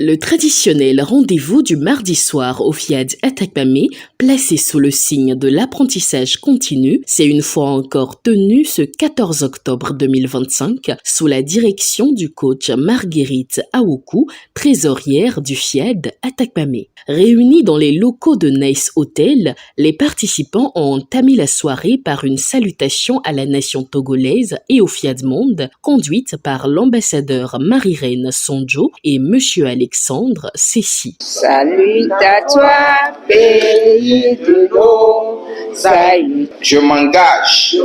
Le traditionnel rendez-vous du mardi soir au FIAD Atakpamé, placé sous le signe de l'apprentissage continu, s'est une fois encore tenu ce 14 octobre 2025 sous la direction du coach Marguerite Awoku, trésorière du FIAD Atakpamé. Réunis dans les locaux de Nice Hotel, les participants ont entamé la soirée par une salutation à la nation togolaise et au FIAD Monde, conduite par l'ambassadeur Marie-Reine Sondjo et Monsieur Alexandre Cessy. Salut à toi, pays de nos aïeux. Je m'engage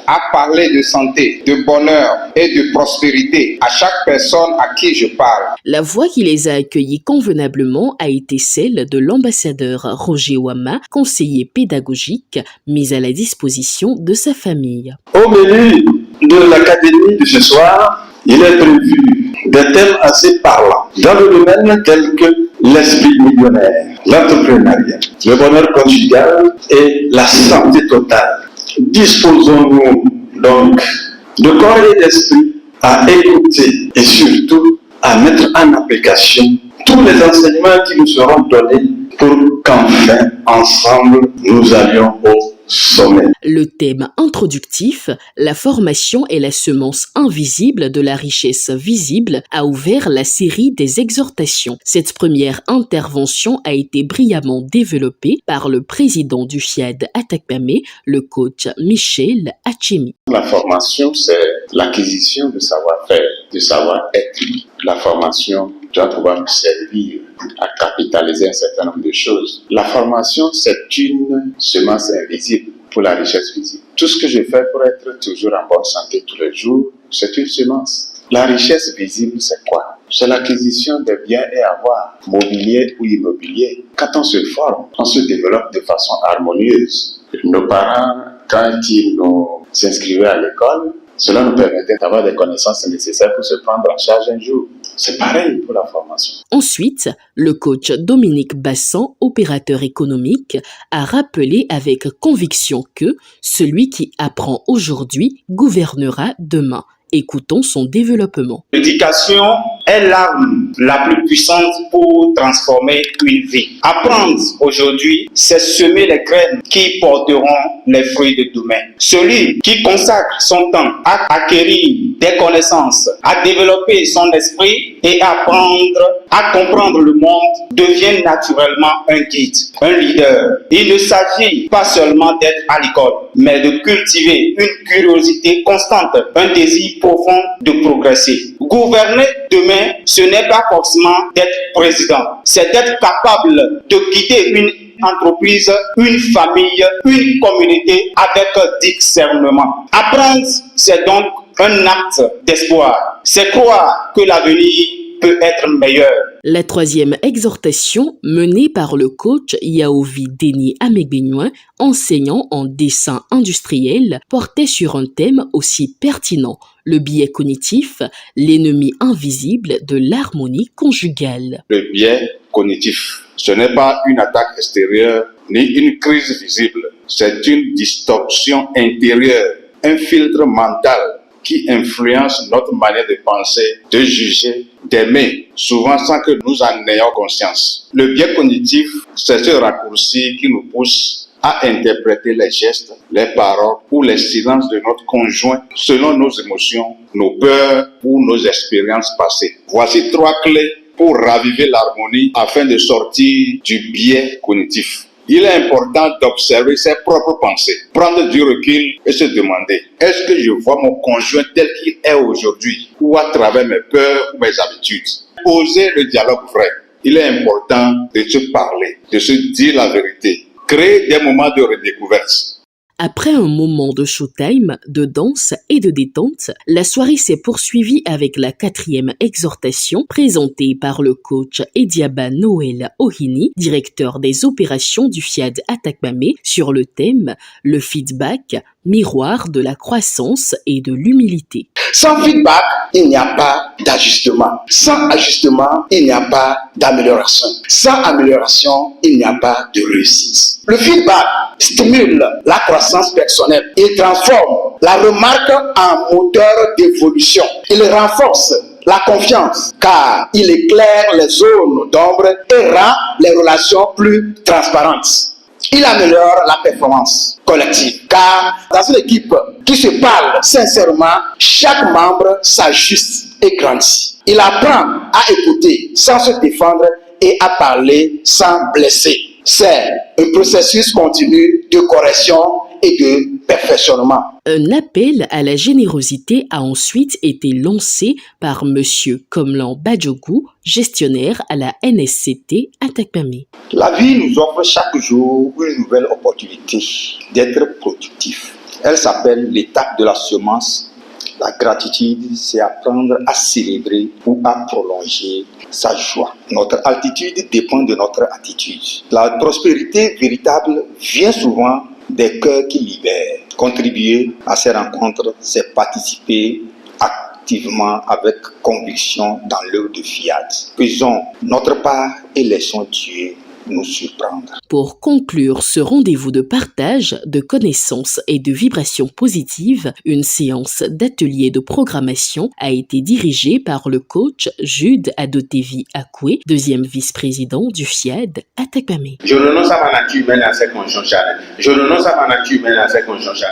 à parler de santé, de bonheur et de prospérité à chaque personne à qui je parle. La voix qui les a accueillis convenablement a été celle de l'ambassadeur Roger Wama, conseiller pédagogique, mis à la disposition de sa famille. Au menu de l'académie de ce soir, il est prévu des thèmes assez parlants dans le domaine tel que l'esprit millionnaire, l'entrepreneuriat, le bonheur conjugal et la santé totale. Disposons-nous donc de corps et d'esprit à écouter et surtout à mettre en application tous les enseignements qui nous seront donnés pour qu'enfin, ensemble, nous allions au sommet. Le thème introductif, la formation est la semence invisible de la richesse visible, a ouvert la série des exhortations. Cette première intervention a été brillamment développée par le président du FIAD Atakpamé, le coach Michel Achemi. La formation, c'est l'acquisition de savoir-faire, de savoir-être. La formation doit pouvoir nous servir à capitaliser un certain nombre de choses. La formation, c'est une semence invisible pour la richesse visible. Tout ce que je fais pour être toujours en bonne santé tous les jours, c'est une semence. La richesse visible, c'est quoi? C'est l'acquisition des biens et avoirs, mobiliers ou immobiliers. Quand on se forme, on se développe de façon harmonieuse. Nos parents, quand ils nous inscrivaient à l'école, cela nous permettait d'avoir des connaissances nécessaires pour se prendre en charge un jour. C'est pareil pour la formation. Ensuite, le coach Dominique Bassan, opérateur économique, a rappelé avec conviction que celui qui apprend aujourd'hui gouvernera demain. Écoutons son développement. L'éducation est l'arme la plus puissante pour transformer une vie. Apprendre aujourd'hui, c'est semer les graines qui porteront les fruits de demain. Celui qui consacre son temps à acquérir des connaissances, à développer son esprit et à apprendre à comprendre le monde devient naturellement un guide, un leader. Il ne s'agit pas seulement d'être à l'école, mais de cultiver une curiosité constante, un désir profond de progresser. Gouverner demain, ce n'est pas forcément d'être président, c'est d'être capable de guider une entreprise, une famille, une communauté avec discernement. Apprendre, c'est donc un acte d'espoir. C'est croire que l'avenir peut être meilleur. La troisième exhortation, menée par le coach Yaovi Denis Amegbignoin, enseignant en dessin industriel, portait sur un thème aussi pertinent, le biais cognitif, l'ennemi invisible de l'harmonie conjugale. Le biais cognitif, ce n'est pas une attaque extérieure ni une crise visible, c'est une distorsion intérieure, un filtre mental qui influence notre manière de penser, de juger, d'aimer, souvent sans que nous en ayons conscience. Le biais cognitif, c'est ce raccourci qui nous pousse à interpréter les gestes, les paroles ou les silences de notre conjoint selon nos émotions, nos peurs ou nos expériences passées. Voici 3 clés pour raviver l'harmonie afin de sortir du biais cognitif. Il est important d'observer ses propres pensées, prendre du recul et se demander, est-ce que je vois mon conjoint tel qu'il est aujourd'hui ou à travers mes peurs ou mes habitudes? Oser le dialogue vrai. Il est important de se parler, de se dire la vérité, créer des moments de redécouverte. Après un moment de showtime, de danse et de détente, la soirée s'est poursuivie avec la 4e exhortation présentée par le coach Ediaba Noël Ohini, directeur des opérations du FIAD Atakpamé, sur le thème « Le feedback, miroir de la croissance et de l'humilité ». Sans feedback, il n'y a pas d'ajustement. Sans ajustement, il n'y a pas d'amélioration. Sans amélioration, il n'y a pas de réussite. Le feedback stimule la croissance personnelle. Il transforme la remarque en moteur d'évolution. Il renforce la confiance, car il éclaire les zones d'ombre et rend les relations plus transparentes. Il améliore la performance collective, car dans une équipe qui se parle sincèrement, chaque membre s'ajuste et grandit. Il apprend à écouter sans se défendre et à parler sans blesser. C'est un processus continu de correction et de perfectionnement. Un appel à la générosité a ensuite été lancé par M. Komlan Badjogou, gestionnaire à la NSCT Atakpamé. La vie nous offre chaque jour une nouvelle opportunité d'être productif. Elle s'appelle l'étape de la semence. La gratitude, c'est apprendre à célébrer ou à prolonger sa joie. Notre altitude dépend de notre attitude. La prospérité véritable vient souvent des cœurs qui libèrent. Contribuer à ces rencontres, c'est participer activement avec conviction dans l'œuvre de Fiat. Faisons notre part et laissons Dieu nous surprendre. Pour conclure ce rendez-vous de partage, de connaissances et de vibrations positives, une séance d'atelier de programmation a été dirigée par le coach Jude Adotevi Akwe, deuxième vice-président du FIAD Atakpamé. Je renonce à ma nature humaine à cette conjonction. Je renonce à ma nature humaine à cette conjonction.